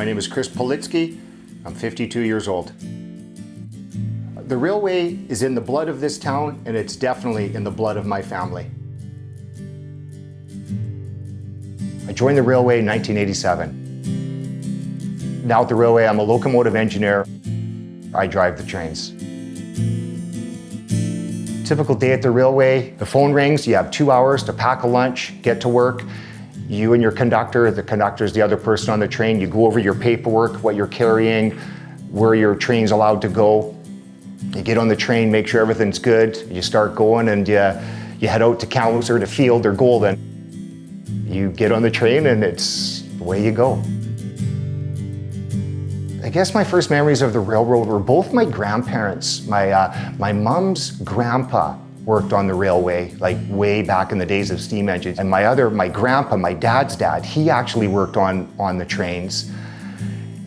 My name is Chris Pawlitsky. I'm 52 years old. The railway is in the blood of this town, and it's definitely in the blood of my family. I joined the railway in 1987. Now at the railway, I'm a locomotive engineer. I drive the trains. Typical day at the railway, the phone rings, you have 2 hours to pack a lunch, get to work. You and your conductor, the conductor is the other person on the train, you go over your paperwork, what you're carrying, where your train's allowed to go. You get on the train, make sure everything's good, you start going, and you head out to Kamloops or to Field or Golden. You get on the train and it's away you go. I guess my first memories of the railroad were both my grandparents. My mom's grandpa worked on the railway, like way back in the days of steam engines. And my grandpa, my dad's dad, he actually worked on the trains.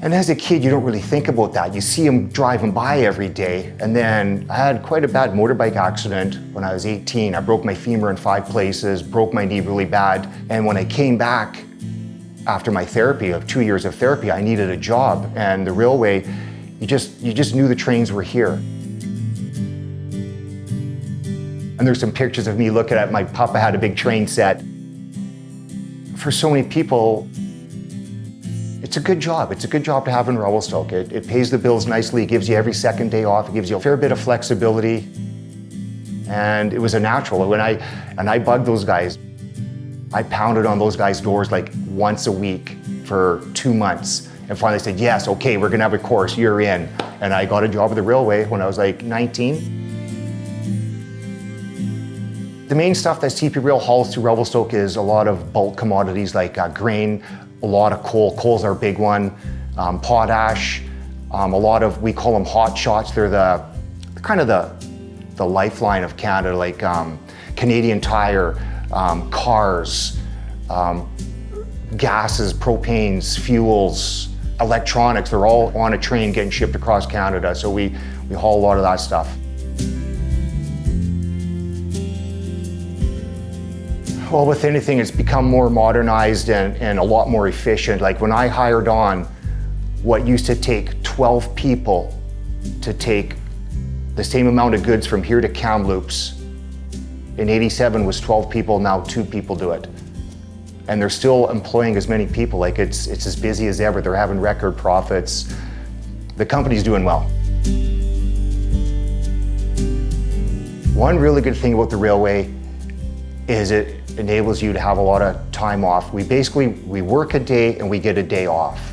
And as a kid, you don't really think about that. You see him driving by every day. And then I had quite a bad motorbike accident when I was 18. I broke my femur in 5 places, broke my knee really bad. And when I came back after my therapy, of 2 years of therapy, I needed a job. And the railway, you just knew the trains were here. And there's some pictures of me looking at my papa had a big train set. For so many people, it's a good job. It's a good job to have in Revelstoke. It pays the bills nicely. It gives you every second day off. It gives you a fair bit of flexibility. And it was a natural. And I bugged those guys. I pounded on those guys' doors like once a week for 2 months. And finally said, yes, okay, we're gonna have a course, you're in. And I got a job at the railway when I was like 19. The main stuff that CP Rail hauls through Revelstoke is a lot of bulk commodities like grain, a lot of coal. Coal's our big one. Potash, a lot of, we call them hot shots. They're the kind of the lifeline of Canada, like Canadian Tire, cars, gases, propanes, fuels, electronics. They're all on a train getting shipped across Canada. So we haul a lot of that stuff. Well, with anything, it's become more modernized and a lot more efficient. Like when I hired on, what used to take 12 people to take the same amount of goods from here to Kamloops, in '87 was 12 people, now 2 people do it. And they're still employing as many people. Like it's as busy as ever. They're having record profits. The company's doing well. One really good thing about the railway is it enables you to have a lot of time off. We work a day and we get a day off.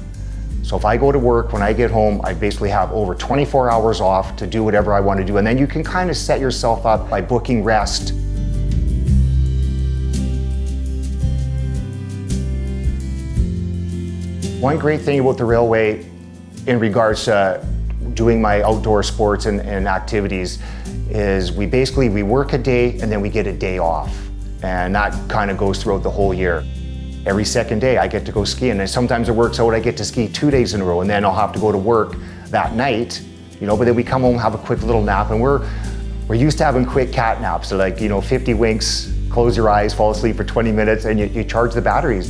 So if I go to work, when I get home, I basically have over 24 hours off to do whatever I want to do. And then you can kind of set yourself up by booking rest. One great thing about the railway in regards to doing my outdoor sports and activities is we work a day and then we get a day off. And that kind of goes throughout the whole year. Every second day I get to go skiing, and sometimes it works out, I get to ski 2 days in a row, and then I'll have to go to work that night, but then we come home, have a quick little nap, and we're used to having quick cat naps, so 50 winks, close your eyes, fall asleep for 20 minutes, and you charge the batteries.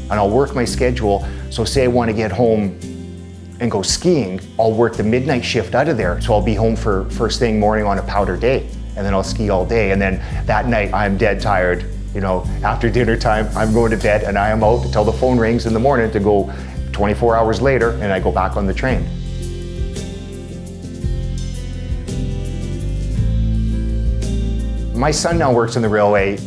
And I'll work my schedule, so say I want to get home and go skiing, I'll work the midnight shift out of there. So I'll be home for first thing morning on a powder day, and then I'll ski all day. And then that night I'm dead tired. After dinner time, I'm going to bed and I am out until the phone rings in the morning to go 24 hours later, and I go back on the train. My son now works in the railway.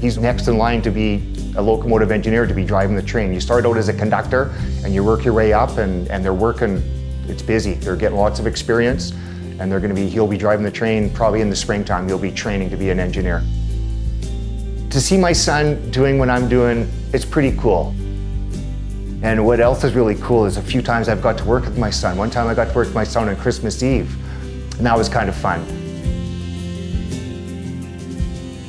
He's next in line to be a locomotive engineer, to be driving the train. You start out as a conductor and you work your way up, and they're working, it's busy. They're getting lots of experience, and he'll be driving the train probably in the springtime. He'll be training to be an engineer. To see my son doing what I'm doing, it's pretty cool. And what else is really cool is a few times I've got to work with my son. One time I got to work with my son on Christmas Eve, and that was kind of fun.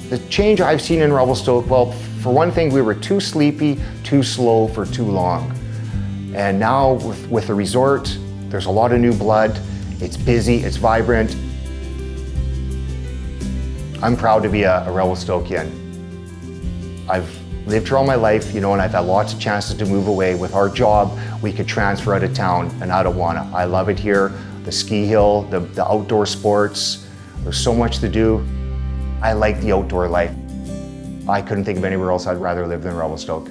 The change I've seen in Revelstoke, well, for one thing, we were too sleepy, too slow for too long. And now with the resort, there's a lot of new blood. It's busy, it's vibrant. I'm proud to be a Revelstokian. I've lived here all my life, you know, and I've had lots of chances to move away. With our job, we could transfer out of town, and I don't wanna. I love it here, the ski hill, the outdoor sports. There's so much to do. I like the outdoor life. I couldn't think of anywhere else I'd rather live than Revelstoke.